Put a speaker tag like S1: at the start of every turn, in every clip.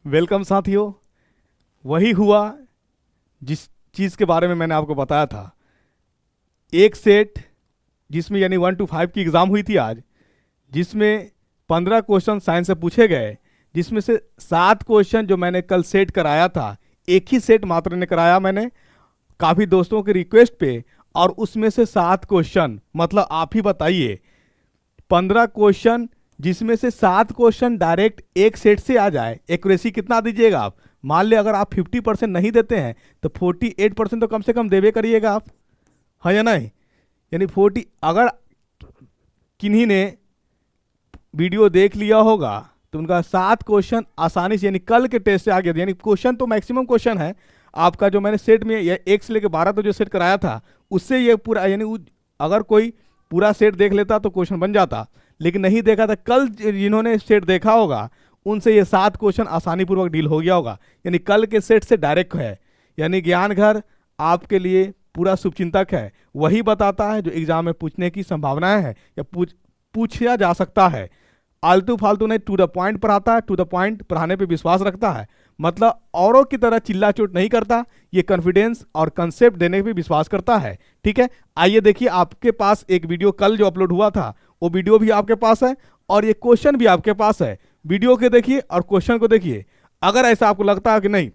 S1: Welcome साथियों। वही हुआ जिस चीज़ के बारे में मैंने आपको बताया था। एक सेट जिसमें यानी 1 to 5 की एग्ज़ाम हुई थी आज, जिसमें 15 क्वेश्चन साइंस से पूछे गए, जिसमें से 7 क्वेश्चन जो मैंने कल सेट कराया था, एक ही सेट मात्र ने कराया मैंने काफ़ी दोस्तों के रिक्वेस्ट पे। और उसमें से 7 क्वेश्चन मतलब आप ही बताइए, 15 क्वेश्चन जिसमें से 7 क्वेश्चन डायरेक्ट एक सेट से आ जाए, एक्यूरेसी कितना दीजिएगा आप? मान ले अगर आप 50% नहीं देते हैं तो 48% तो कम से कम देवे करिएगा आप, है या नहीं? यानी 40 अगर किन्हीं ने वीडियो देख लिया होगा तो उनका 7 क्वेश्चन आसानी से यानी कल के टेस्ट से आ गया था। यानी क्वेश्चन तो मैक्सिमम क्वेश्चन है आपका जो मैंने सेट में ये 1 से लेकर 12 तो जो सेट कराया था उससे ये पूरा यानी अगर कोई पूरा सेट देख लेता तो क्वेश्चन बन जाता, लेकिन नहीं देखा था। कल जिन्होंने सेट देखा होगा उनसे ये 7 क्वेश्चन आसानी पूर्वक डील हो गया होगा। यानी कल के सेट से डायरेक्ट है, यानी ज्ञान घर आपके लिए पूरा शुभचिंतक है। वही बताता है जो एग्जाम में पूछने की संभावनाएं है या पूछा जा सकता है। आलतू फालतू नहीं, टू द पॉइंट पढ़ाता है, टू द पॉइंट पढ़ाने पे विश्वास रखता है, मतलब औरों की तरह चिल्ला चोट नहीं करता। ये कॉन्फिडेंस और कंसेप्ट देने पे विश्वास करता है। ठीक है, आइए देखिए, आपके पास एक वीडियो कल जो अपलोड हुआ था वो वीडियो भी आपके पास है और ये क्वेश्चन भी आपके पास है। वीडियो के देखिए और क्वेश्चन को देखिए। अगर ऐसा आपको लगता है कि नहीं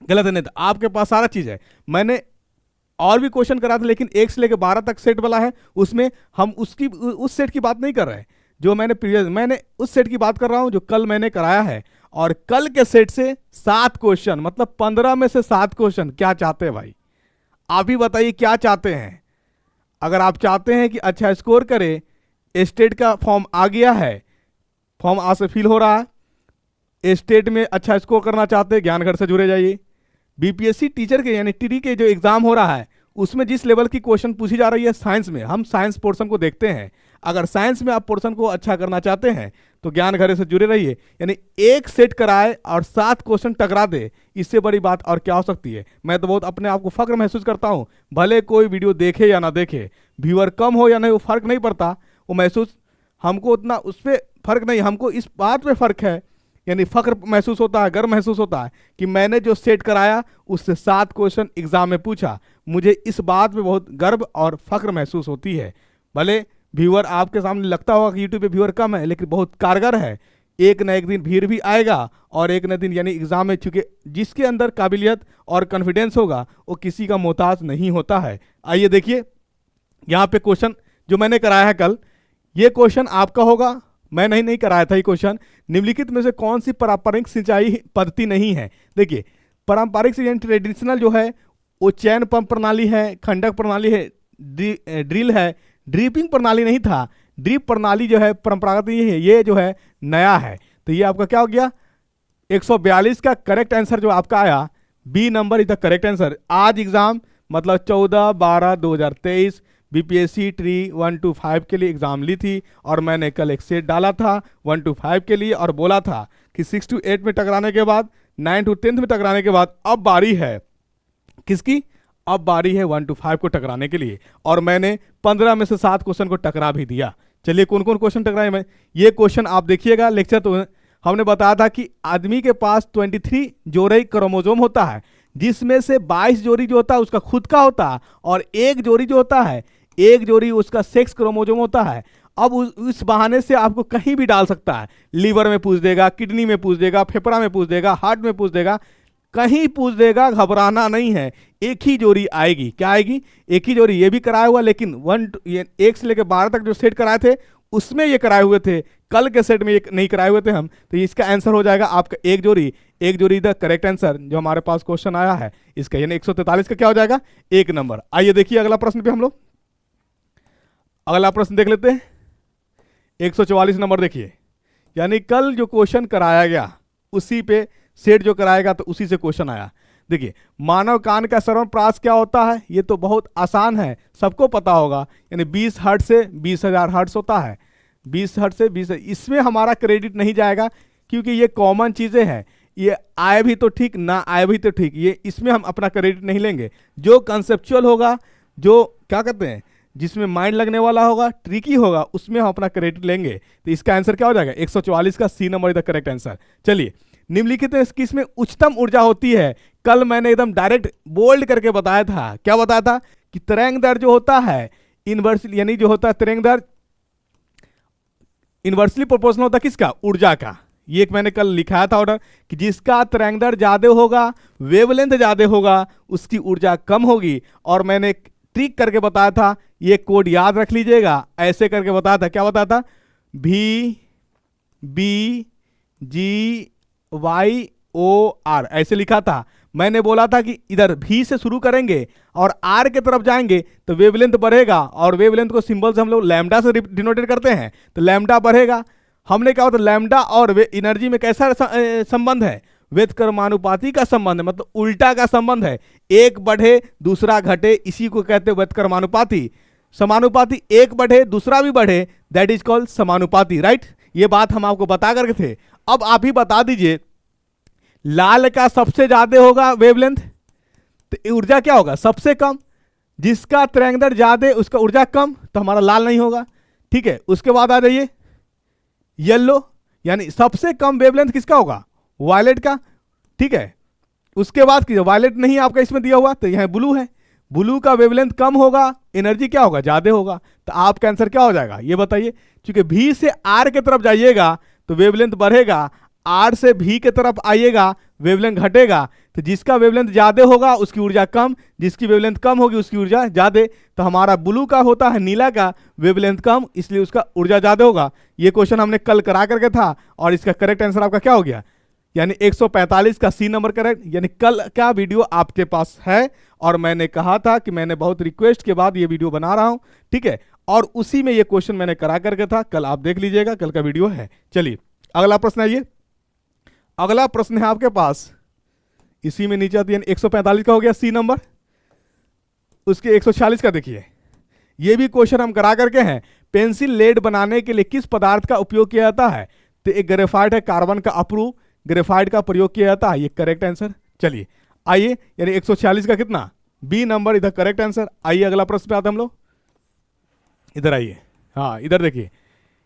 S1: गलत है, नहीं तो आपके पास सारा चीज है। मैंने और भी क्वेश्चन करा था लेकिन 1 से लेकर 12 तक सेट वाला है, उसमें हम उस सेट की बात नहीं कर रहे हैं जो मैंने उस सेट की बात कर रहा हूं जो कल मैंने कराया है। और कल के सेट से 7 क्वेश्चन मतलब 15 में से 7 क्वेश्चन। क्या चाहते हैं भाई, आप ही बताइए क्या चाहते हैं? अगर आप चाहते हैं कि अच्छा स्कोर करे, स्टेट का फॉर्म आ गया है, फॉर्म आज से फिल हो रहा है, स्टेट में अच्छा स्कोर करना चाहते हैं, ज्ञानगढ़ से जुड़े जाइए। बीपीएससी टीचर के यानी टीडी के जो एग्जाम हो रहा है उसमें जिस लेवल की क्वेश्चन पूछी जा रही है साइंस में, हम साइंस पोर्शन को देखते हैं। अगर साइंस में आप पोर्शन को अच्छा करना चाहते हैं तो ज्ञान घर से जुड़े रहिए। यानी एक सेट कराए और 7 क्वेश्चन टकरा दे, इससे बड़ी बात और क्या हो सकती है? मैं तो बहुत अपने आप को फक्र महसूस करता हूं, भले कोई वीडियो देखे या ना देखे, व्यूअर कम हो या नहीं वो फर्क नहीं पड़ता। वो महसूस हमको उतना उस पर फर्क नहीं, हमको इस बात पे फर्क है, यानी फख्र महसूस होता है, गर्व महसूस होता है कि मैंने जो सेट कराया उससे 7 क्वेश्चन एग्जाम में पूछा। मुझे इस बात पे बहुत गर्व और फख्र महसूस होती है। भले व्यूअर आपके सामने लगता होगा कि यूट्यूब पे व्यूअर कम है, लेकिन बहुत कारगर है। एक न एक दिन भीड़ भी आएगा और एक न दिन यानी एग्जाम में, चूंकि जिसके अंदर काबिलियत और कॉन्फिडेंस होगा वो किसी का मोहताज नहीं होता है। आइए देखिए, यहाँ पे क्वेश्चन जो मैंने कराया है कल, ये क्वेश्चन आपका होगा। मैं नहीं कराया था ये क्वेश्चन। निम्नलिखित में से कौन सी पारंपरिक सिंचाई पद्धति नहीं है? देखिए, पारंपरिक सिंचाई ट्रेडिशनल जो है वो चैन पंप प्रणाली है, खंडक प्रणाली है, ड्रिल है, ड्रिपिंग प्रणाली नहीं था। ड्रिप प्रणाली जो है परंपरागत ये जो है नया है। तो ये आपका क्या हो गया? 142 का करेक्ट आंसर जो आपका आया, B number is the correct answer. आज एग्जाम मतलब 14/12/2023 बीपीएससी ट्री 1 to 5 के लिए एग्जाम ली थी और मैंने कल एक सेट डाला था 1 to 5 के लिए और बोला था कि 6 to 8 में टकराने के बाद, 9 to 10 में टकराने के बाद अब बारी है किसकी? अब बारी है 1 to 5 को टकराने के लिए। और मैंने 15 में से 7 क्वेश्चन को टकरा भी दिया। चलिए कौन कौन क्वेश्चन टकराए मैं, ये क्वेश्चन आप देखिएगा। लेक्चर तो हमने बताया था कि आदमी के पास 23 जोड़े क्रोमोसोम होता है, जिसमें से 22 जोड़ी जो होता है उसका खुद का होता है और एक जोड़ी जो होता है, एक जोड़ी उसका सेक्स क्रोमोसोम होता है। अब उस बहाने से आपको कहीं भी डाल सकता है, लीवर में पूछ देगा, किडनी में पूछ देगा, फेफड़ा में पूछ देगा, हार्ट में पूछ देगा, कहीं पूछ देगा। घबराना नहीं है, एक ही जोड़ी आएगी। क्या आएगी? एक ही जोड़ी। ये भी कराया हुआ, लेकिन 1 से लेकर 12 तक जो सेट कराए थे उसमें ये कराए हुए थे, कल के सेट में ये नहीं कराए हुए थे हम। तो इसका आंसर हो जाएगा आपका एक जोड़ी। एक जोड़ी द करेक्ट आंसर जो हमारे पास क्वेश्चन आया है इसका, यानी 143 का क्या हो जाएगा? 1 नंबर। आइए देखिए अगला प्रश्न पे हम लोग अगला प्रश्न देख लेते हैं। 144 नंबर देखिए, यानी कल जो क्वेश्चन कराया गया उसी पे सेट जो कराएगा तो उसी से क्वेश्चन आया। देखिए, मानव कान का श्रवण प्रास क्या होता है? ये तो बहुत आसान है, सबको पता होगा। यानी 20 हर्ट्ज से 20,000 हर्ट्ज होता है। 20 हर्ट्ज से 20, इसमें हमारा क्रेडिट नहीं जाएगा क्योंकि ये कॉमन चीजें हैं। ये आए भी तो ठीक, ना आए भी तो ठीक, ये इसमें हम अपना क्रेडिट नहीं लेंगे। जो कंसेप्चुअल होगा, जो क्या कहते हैं, जिसमें माइंड लगने वाला होगा, ट्रिकी होगा, उसमें हम अपना क्रेडिट लेंगे। तो इसका आंसर क्या हो जाएगा? 144 का C number is the correct answer. चलिए निम्नलिखित में किसमें उच्चतम ऊर्जा होती है? कल मैंने एकदम डायरेक्ट बोल्ड करके बताया था, क्या बताया था कि तरंग दर जो होता है इनवर्सली, यानी जो होता है तरंग दर इनवर्सली प्रोपोर्शनल होता है किसका? ऊर्जा का। ये एक मैंने कल लिखाया था ऑर्डर कि जिसका तरंग दर ज्यादा होगा, वेवलेंथ ज्यादा होगा, उसकी ऊर्जा कम होगी। और मैंने एक ट्रिक करके बताया था, ये कोड याद रख लीजिएगा, ऐसे करके बताया था, क्या बताया था? VBGYOR ऐसे लिखा था। मैंने बोला था कि इधर V से शुरू करेंगे और R के तरफ जाएंगे तो वेवलेंथ बढ़ेगा, और वेवलेंथ को सिंबल से हम लोग लैम्डा से डिनोटेट करते हैं, तो लैम्डा बढ़ेगा। हमने क्या होता है, लैम्डा और एनर्जी में कैसा संबंध है? व्यतक्रमानुपाती का संबंध है, मतलब उल्टा का संबंध है। एक बढ़े दूसरा घटे, इसी को कहते हैं व्यतक्रमानुपाती। समानुपाती, एक बढ़े दूसरा भी बढ़े, दैट इज कॉल्ड समानुपाती, राइट। ये बात हम आपको बता करके थे। अब आप ही बता दीजिए, लाल का सबसे ज्यादा होगा वेवलेंथ, तो ऊर्जा क्या होगा? सबसे कम। जिसका तरंग दर ज्यादा उसका ऊर्जा कम, तो हमारा लाल नहीं होगा, ठीक है। उसके बाद आ जाइए येलो, यानी सबसे कम वेवलेंथ किसका होगा? वायलेट का, ठीक है। उसके बाद वायलेट नहीं आपका इसमें दिया हुआ, तो यह ब्लू है। ब्लू का वेवलेंथ कम होगा, एनर्जी क्या होगा? ज्यादा होगा। तो आपका आंसर क्या हो जाएगा ये बताइए? क्योंकि V से R के तरफ जाइएगा तो वेवलेंथ बढ़ेगा, R से V के तरफ आइएगा वेवलेंथ घटेगा। तो जिसका वेवलेंथ ज्यादा होगा उसकी ऊर्जा कम, जिसकी वेवलेंथ कम होगी उसकी ऊर्जा ज्यादा। तो हमारा ब्लू का होता है, नीला का वेवलेंथ कम, इसलिए उसका ऊर्जा ज्यादा होगा। ये क्वेश्चन हमने कल करा करके था, और इसका करेक्ट आंसर आपका क्या हो गया? यानी 145 का C नंबर करेक्ट। यानी कल का वीडियो आपके पास है, और मैंने कहा था कि मैंने बहुत रिक्वेस्ट के बाद ये वीडियो बना रहा हूं, ठीक है। और उसी में ये क्वेश्चन मैंने करा करके था, कल आप देख लीजिएगा, कल का वीडियो है। चलिए अगला प्रश्न है, ये अगला प्रश्न है आपके पास, इसी में नीचे आती है। 145 का हो गया C नंबर, उसके 146 का देखिए। ये भी क्वेश्चन हम करा करके हैं। पेंसिल लेड बनाने के लिए किस पदार्थ का उपयोग किया जाता है? तो एक ग्रेफाइट है, कार्बन का अप्रूव ग्रेफाइट का प्रयोग किया जाता है, ये करेक्ट आंसर। चलिए आइए, यानी 146 का कितना? B नंबर इधर करेक्ट आंसर। आइए अगला प्रश्न पे आते हम लोग, इधर आइए। हाँ इधर देखिए,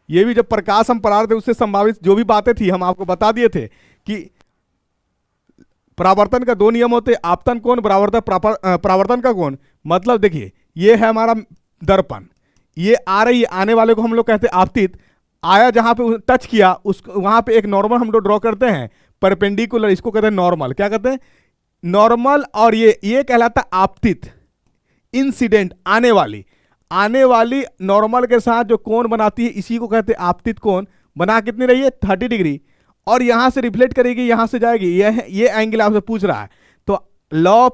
S1: ये भी जब प्रकाश हम पढ़ा रहे थे उससे संभावित जो भी बातें थी हम आपको बता दिए थे कि परावर्तन का दो नियम होते, आपतन कोण, परावर्तन का कोण। मतलब देखिए, ये है हमारा दर्पण, ये आ रही है, आने वाले को हम लोग कहते हैं आपतित। आया जहां पे टच किया उस वहां पे एक नॉर्मल हम लोग ड्रॉ करते हैं, परपेंडिकुलर, इसको कहते हैं नॉर्मल। क्या कहते हैं? नॉर्मल। और ये कहलाता है आपतित, इंसिडेंट, आने वाली नॉर्मल के साथ जो कोण बनाती है इसी को कहते हैं आपतित कोण। बना कितनी रही है? 30 डिग्री। और यहां से रिफ्लेक्ट करेगी, यहां से जाएगी, ये एंगल आपसे पूछ रहा है। तो लॉ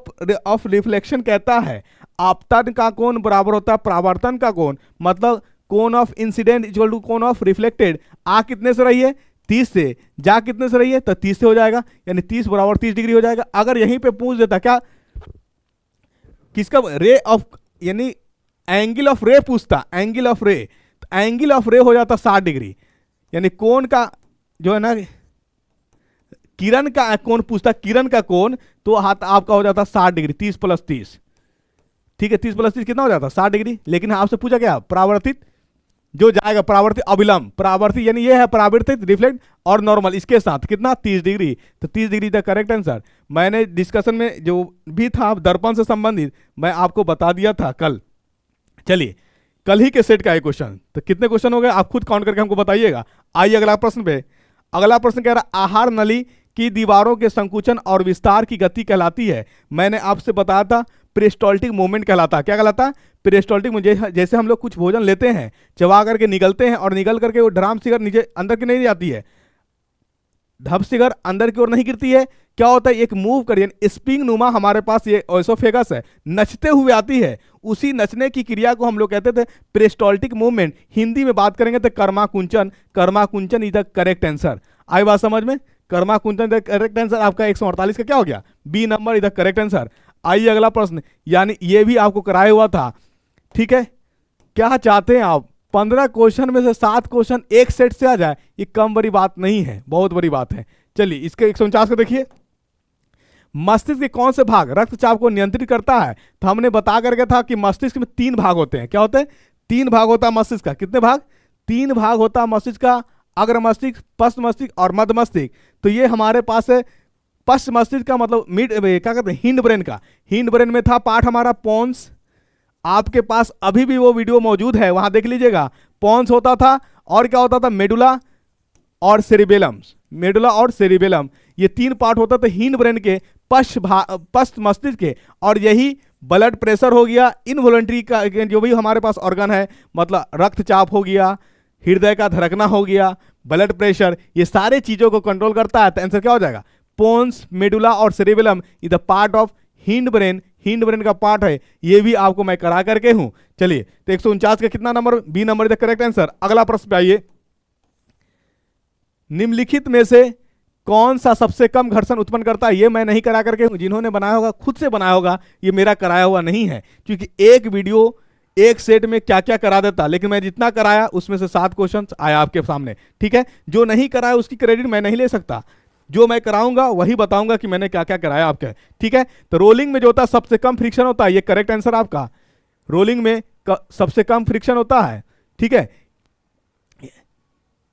S1: ऑफ रिफ्लेक्शन कहता है आपतन का कोण बराबर होता है परावर्तन का कोण। मतलब कोण ऑफ इंसिडेंट इक्वल टू कोण ऑफ रिफ्लेक्टेड। आ कितने से रही है? 30 से। जा कितने से रही है? तो 30 से हो जाएगा, यानी 30 बराबर 30 डिग्री हो जाएगा। अगर यहीं पे पूछ देता क्या किसका रे ऑफ, यानी एंगल ऑफ रे पूछता, एंगल ऑफ रे, तो एंगल ऑफ रे हो जाता 60 डिग्री। यानी कोण का जो है ना, किरण का कोण पूछता, किरण का कोण, तो हाथ आपका हो जाता 60 डिग्री। 30 प्लस 30, ठीक है, 30 प्लस 30 कितना हो जाता? 60 डिग्री। लेकिन आपसे पूछा क्या? परावर्तित जो जाएगा, परावर्तित अविलंब, परावर्तित यानी ये है परावर्तित, रिफ्लेक्ट और नॉर्मल, इसके साथ कितना? 30 डिग्री। तो 30 डिग्री द करेक्ट आंसर। मैंने डिस्कशन में जो भी था दर्पण से संबंधित मैं आपको बता दिया था कल। चलिए कल ही के सेट का है क्वेश्चन। तो कितने क्वेश्चन हो गए आप खुद काउंट करके हमको बताइएगा। आइए अगला प्रश्न पे। अगला प्रश्न कह रहा आहार नली की दीवारों के संकुचन और विस्तार की गति कहलाती है। मैंने आपसे बताया था पेरिस्टाल्टिक मूवमेंट कहलाता है। क्या कहलाता है? पेरिस्टाल्टिक। मुझे जैसे हम लोग कुछ भोजन लेते हैं, चबा करके निगलते हैं, और निगल करके वो ड्राम सिगर नीचे अंदर की नहीं जाती है, ढप सिगर अंदर की ओर नहीं गिरती है। क्या होता है? एक मूव करिए, स्प्रिंग नुमा हमारे पास ये ओएसोफेगस है, नचते हुए आती है। उसी नचने की क्रिया को हम लोग कहते थे पेरिस्टाल्टिक मूवमेंट। हिंदी में बात करेंगे तो कर्माकुंचन। कर्माकुंचन इज द करेक्ट आंसर। आई बात समझ में? कर्माकुंचन द करेक्ट आंसर। आपका 148 का क्या हो गया? B number is the correct answer. आइए अगला प्रश्न, यानी ये भी आपको कराया हुआ था, ठीक है। क्या चाहते हैं आप? 15 क्वेश्चन में से 7 क्वेश्चन एक सेट से आ जाए, ये कम बड़ी बात नहीं है, बहुत बड़ी बात है। चलिए इसके 149 को देखिए। मस्तिष्क के कौन से भाग रक्तचाप को नियंत्रित करता है? तो हमने बता करके था कि मस्तिष्क में 3 भाग होते हैं। क्या होते हैं? 3 भाग होता है मस्तिष्क का। कितने भाग? 3 भाग होता है मस्तिष्क का। अग्र मस्तिष्क, पश्च मस्तिष्क और मध्य मस्तिष्क। तो ये हमारे पास है पश्च मस्तिष्क का मतलब मिड क्या कहते हैं, हिंड ब्रेन का। हिंड ब्रेन में था पार्ट हमारा पोन्स, आपके पास अभी भी वो वीडियो मौजूद है, वहां देख लीजिएगा। पोन्स होता था और क्या होता था, मेडुला और सेरिबेलम। मेडुला और सेरिबेलम ये तीन पार्ट होता था हिंड ब्रेन के, पश्च मस्तिष्क के। और यही ब्लड प्रेशर हो गया, इनवॉलंटरी का जो भी हमारे पास ऑर्गन है, मतलब रक्तचाप हो गया, हृदय का धड़कना हो गया, ब्लड प्रेशर, ये सारे चीजों को कंट्रोल करता है। तो आंसर क्या हो जाएगा, पोन्स, मेडुला और cerebellum is the part of hind brain, hind brain का पार्ट है। ये भी आपको मैं करा करके हूं। चलिए, तो 149 का कितना नंबर, B number is the correct answer. अगला प्रश्न पे आइए, निम्नलिखित में से कौन सा सबसे कम घर्षण उत्पन्न करता है। ये मैं नहीं करा करके हूं, जिन्होंने बनाया होगा खुद से बनाया होगा, ये मेरा कराया हुआ नहीं है, क्योंकि एक वीडियो एक सेट में क्या क्या करा देता। लेकिन मैं जितना कराया उसमें से 7 क्वेश्चन आया आपके सामने, ठीक है। जो नहीं कराया उसकी क्रेडिट मैं नहीं ले सकता, जो मैं कराऊंगा वही बताऊंगा कि मैंने क्या क्या कराया आपके, ठीक है। तो रोलिंग में जो होता है सबसे कम फ्रिक्शन होता है, ये करेक्ट आंसर आपका। रोलिंग में सबसे कम फ्रिक्शन होता है, ठीक है।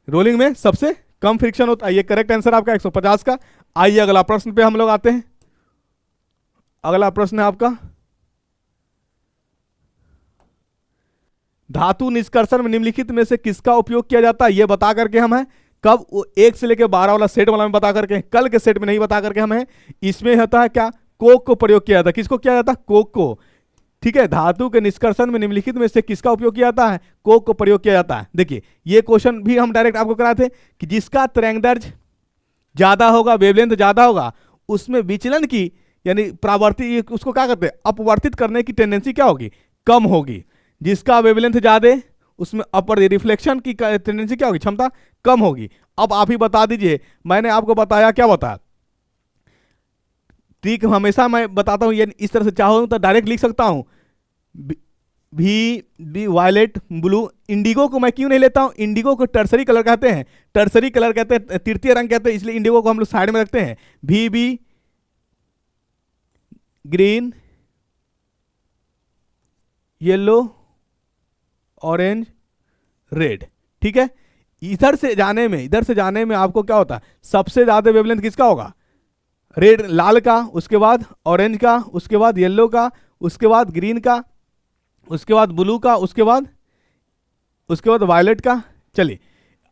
S1: रोलिंग में सबसे कम फ्रिक्शन होता है, ये करेक्ट आंसर आपका 150 का। आइए अगला प्रश्न पे हम लोग आते हैं। अगला प्रश्न है आपका, धातु निष्कर्षण में निम्नलिखित में से किसका उपयोग किया जाता है, ये बता करके हम है कब, 1 से लेकर 12 वाला सेट वाला में बता करके, कल के सेट में नहीं बता करके हम है। इसमें होता है क्या, कोक को प्रयोग किया जाता है। किसको किया जाता है, कोक को, ठीक है। धातु के निष्कर्षण में निम्नलिखित में से किसका उपयोग किया जाता है, कोक को प्रयोग किया जाता है। देखिए ये क्वेश्चन भी हम डायरेक्ट आपको कराए थे कि जिसका तरंगदैर्घ्य ज्यादा होगा, वेवलेंथ ज्यादा होगा, उसमें विचलन की यानी प्रावर्ती, उसको क्या कहते हैं, अपवर्तित करने की टेंडेंसी क्या होगी, कम होगी। जिसका वेवलेंथ ज्यादा, उसमें अपर रिफ्लेक्शन की टेंडेंसी क्या होगी, क्षमता कम होगी। अब आप ही बता दीजिए, मैंने आपको बताया, क्या बताया ट्रिक हमेशा मैं बताता हूं, ये इस तरह से चाहो तो डायरेक्ट लिख सकता हूं, बी वायलेट, ब्लू, इंडिगो को मैं क्यों नहीं लेता हूं, इंडिगो को टर्सरी कलर कहते हैं, टर्सरी कलर कहते हैं, तृतीय रंग कहते हैं, इसलिए इंडिगो को हम लोग साइड में रखते हैं। B green, yellow, orange, red, ठीक है। इधर से जाने में आपको क्या होता है, सबसे ज्यादा वेवलेंथ किसका होगा, रेड, लाल का, उसके बाद ऑरेंज का, उसके बाद येलो का, उसके बाद ग्रीन का, उसके बाद ब्लू का, उसके बाद वायलेट का। चलिए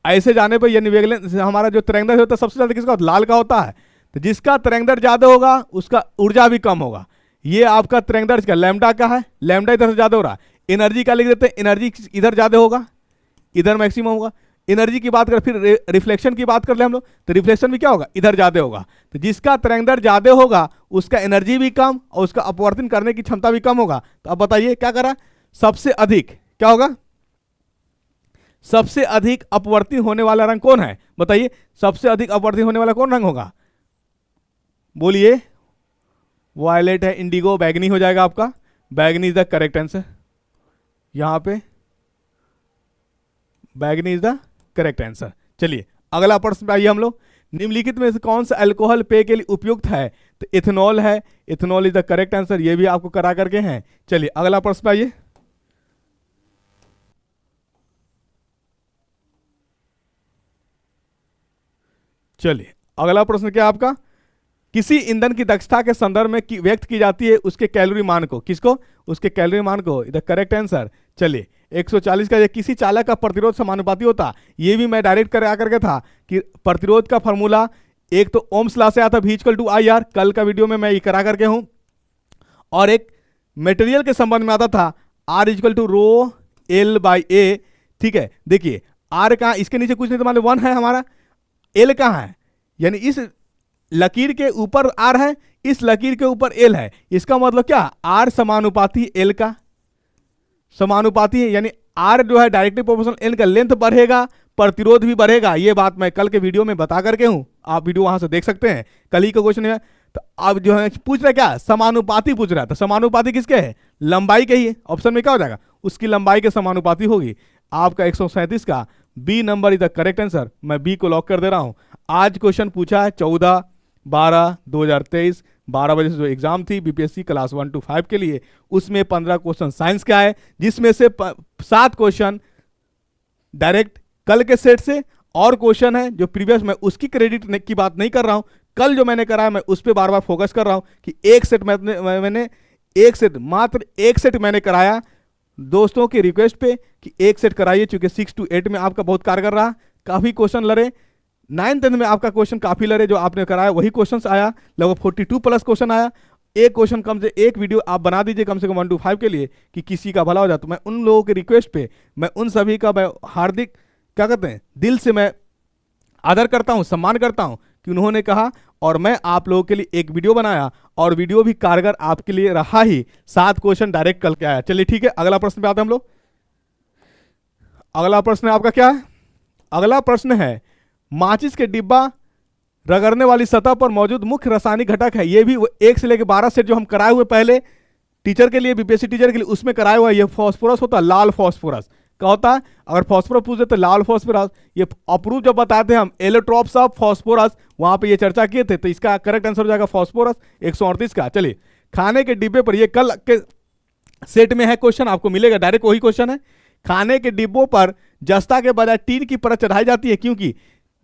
S1: ऐसे जाने पर यानी वेवलेंथ हमारा जो तरंगदैर्घ्य होता है सबसे ज्यादा किसका होता है, लाल का होता है। तो जिसका तरंगदैर्घ्य ज्यादा होगा उसका ऊर्जा भी कम होगा। ये आपका तरंगदैर्घ्य का लैम्डा का है, लैम्डा इधर से ज्यादा हो रहा है। एनर्जी का लिख देते हैं, एनर्जी इधर ज्यादा होगा, इधर मैक्सिमम होगा। एनर्जी की बात करें, फिर रिफ्लेक्शन की बात कर ले हम लोग, तो रिफ्लेक्शन भी क्या होगा, इधर ज्यादा होगा। तो जिसका तरंगदैर्घ्य ज्यादा होगा उसका एनर्जी भी कम और उसका अपवर्तन करने की क्षमता भी कम होगा। तो अब बताइए क्या करा, सबसे अधिक क्या होगा, सबसे अधिक अपवर्तित होने वाला रंग कौन है, बताइए सबसे अधिक अपवर्तित होने वाला कौन रंग होगा, बोलिए। वायलेट है, इंडिगो, बैगनी हो जाएगा आपका, बैगनी इज द करेक्ट आंसर। यहां पे बैगनी इज द करेक्ट आंसर। चलिए अगला प्रश्न पे आइए हम लोग, निम्नलिखित में से कौन सा अल्कोहल पेय के लिए उपयुक्त है, तो इथेनॉल है, ethanol is the correct answer, ये भी आपको करा करके हैं। चलिए अगला प्रश्न पे आइए, चलिए अगला प्रश्न क्या आपका, किसी ईंधन की दक्षता के संदर्भ में व्यक्त की जाती है उसके कैलोरी मान को, किसको, उसके कैलोरी मान को, द करेक्ट आंसर। चलिए 140 का, ये किसी चालक का प्रतिरोध समानुपाती होता, ये भी मैं डायरेक्ट कर आकर के था कि प्रतिरोध का फॉर्मूला एक तो ओम्स लॉ से आता V equal to I R, कल का वीडियो में मैं ये करा करके हूं, और एक मटेरियल के संबंध में आता था R equal to rho L by A, ठीक है। देखिए R कहाँ, इसके नीचे कुछ नहीं तो मान लो 1 है हमारा, L कहाँ है, यानी इस लकीर के ऊपर R है, इस लकीर के ऊपर L है, इसका मतलब क्या, R समानुपाती L का समानुपाती है, यानी R जो है डायरेक्टली प्रोपोर्शनल L का, लेंथ बढ़ेगा प्रतिरोध भी बढ़ेगा। ये बात मैं कल के वीडियो में बता करके हूं, आप वीडियो वहां से देख सकते हैं, कल ही का क्वेश्चन है। तो अब जो है पूछ रहा है क्या, समानुपाती पूछ रहा है, तो समानुपाती किसके है, लंबाई के ही है। ऑप्शन में क्या हो जाएगा, उसकी लंबाई के समानुपाती होगी। आपका 137 का B number is the correct answer, मैं बी को लॉक कर दे रहा हूं। आज क्वेश्चन पूछा है 14/12/2023 12 बजे से जो एग्जाम थी बीपीएससी क्लास 1 to 5 के लिए, उसमें 15 क्वेश्चन साइंस का है, जिसमें से 7 क्वेश्चन डायरेक्ट कल के सेट से और क्वेश्चन है जो प्रीवियस, मैं उसकी क्रेडिट की बात नहीं कर रहा हूं, कल जो मैंने कराया मैं उस पर बार बार फोकस कर रहा हूं कि एक सेट मैंने एक सेट, मात्र एक सेट मैंने कराया दोस्तों की रिक्वेस्ट पे कि एक सेट कराइए, चूंकि 6 to 8 में आपका बहुत कारगर रहा, काफी क्वेश्चन लड़े, 9th में आपका क्वेश्चन काफी लड़े, जो आपने कराया वही क्वेश्चन आया, लगभग 42+ क्वेश्चन आया। एक क्वेश्चन कम से एक वीडियो आप बना दीजिए कम से कम 1 to 5 के लिए कि किसी का भला हो जाए। तो मैं उन लोगों की रिक्वेस्ट पे, मैं उन सभी का मैं हार्दिक क्या कहते हैं दिल से मैं आदर करता हूं, सम्मान करता हूं कि उन्होंने कहा, और मैं आप लोगों के लिए एक वीडियो बनाया और वीडियो भी कारगर आपके लिए रहा ही। 7 क्वेश्चन डायरेक्ट कल के आया। चलिए ठीक है, अगला प्रश्न पे आते हैं हम लोग। अगला प्रश्न आपका क्या है? अगला प्रश्न है, माचिस के डिब्बा रगड़ने वाली सतह पर मौजूद मुख्य रासायनिक घटक है। ये भी 1 से लेकर 12 सेट जो हम कराए हुए पहले टीचर के लिए, बीपीएससी टीचर के लिए, उसमें कराया हुआ ये फॉस्फोरस होता है, लाल फॉस्फोरस क्या होता है? अगर फॉस्फोरस पूछे तो लाल फॉस्फोरस, ये अप्रूव जब बताते हैं हम एलोट्रॉप्स ऑफ फॉस्फोरस, वहां पे ये चर्चा किए थे, तो इसका करेक्ट आंसर हो जाएगा फॉस्फोरस 138 का। चलिए, खाने के डिब्बे पर, ये कल के सेट में है क्वेश्चन, आपको मिलेगा डायरेक्ट वही क्वेश्चन है। खाने के डिब्बों पर जस्ता के बजाय टीन की परत चढ़ाई जाती है, क्योंकि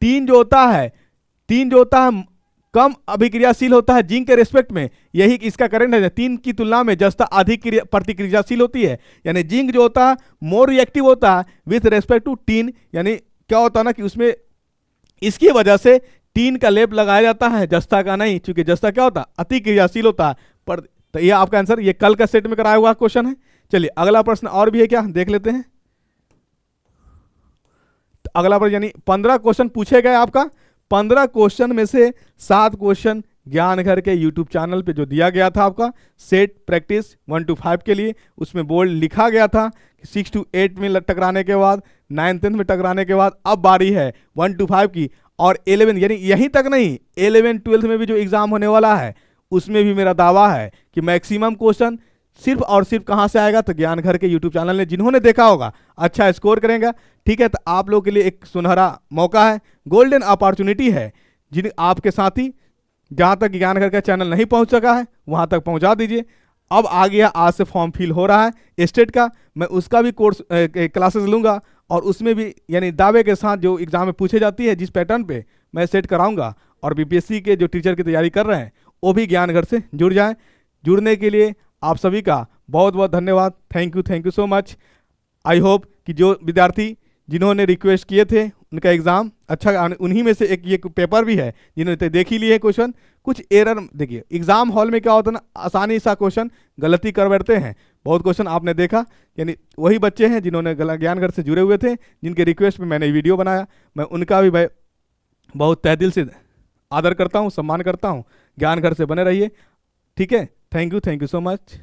S1: टीन जो होता है कम अभिक्रियाशील होता है जिंक के रेस्पेक्ट में, यही इसका करंट है। टीन की तुलना में जस्ता अधिक प्रतिक्रियाशील होती है, यानी जिंक जो होता है मोर रिएक्टिव होता है विथ रेस्पेक्ट टू टीन। यानी क्या होता है ना कि उसमें इसकी वजह से टीन का लेप लगाया जाता है, जस्ता का नहीं, क्योंकि जस्ता क्या होता है अति क्रियाशील होता है। पर तो ये आपका आंसर, ये कल का सेट में कराया हुआ क्वेश्चन है। चलिए अगला प्रश्न और भी है क्या, देख लेते हैं। अगला प्रश्न, यानी 15 क्वेश्चन पूछे गए आपका, 15 क्वेश्चन में से 7 क्वेश्चन ज्ञान घर के यूट्यूब चैनल पे जो दिया गया था आपका सेट प्रैक्टिस 1 to 5 के लिए, उसमें बोल्ड लिखा गया था कि 6 to 8 में टकराने के बाद, 9th में टकराने के बाद अब बारी है 1 to 5 की, और 11, यानी यहीं तक नहीं, 11 12 में भी जो एग्जाम होने वाला है उसमें भी मेरा दावा है कि मैक्सिमम क्वेश्चन सिर्फ और सिर्फ कहां से आएगा, तो ज्ञान घर के यूट्यूब चैनल ने जिन्होंने देखा होगा अच्छा स्कोर करेंगे। ठीक है, तो आप लोगों के लिए एक सुनहरा मौका है, गोल्डन अपॉर्चुनिटी है, जिन आपके साथी जहां तक ज्ञान घर का चैनल नहीं पहुंच सका है वहां तक पहुंचा दीजिए। अब आ गया, आज से फॉर्म फिल हो रहा है स्टेट का, मैं उसका भी कोर्स क्लासेस लूंगा, और उसमें भी यानी दावे के साथ जो एग्जाम में पूछे जाती है जिस पैटर्न पे मैं सेट कराऊंगा, और बीपीएससी के जो टीचर की तैयारी कर रहे हैं वो भी ज्ञान घर से जुड़ जाएं। जुड़ने के लिए आप सभी का बहुत बहुत धन्यवाद, thank you so much. I hope कि जो विद्यार्थी जिन्होंने रिक्वेस्ट किए थे उनका एग्जाम अच्छा, उन्हीं में से एक ये पेपर भी है जिन्होंने देख ही लिए क्वेश्चन, कुछ एरर देखिए एग्जाम हॉल में क्या होता है ना, आसानी सा क्वेश्चन गलती कर बैठते हैं, बहुत क्वेश्चन आपने देखा, यानी वही बच्चे हैं जिन्होंने ज्ञान घर से जुड़े हुए थे, जिनके रिक्वेस्ट में मैंने वीडियो बनाया, मैं उनका भी मैं बहुत तहे दिल से आदर करता हूँ, सम्मान करता हूँ। ज्ञान घर से बने रहिए, ठीक है, थैंक यू सो मच।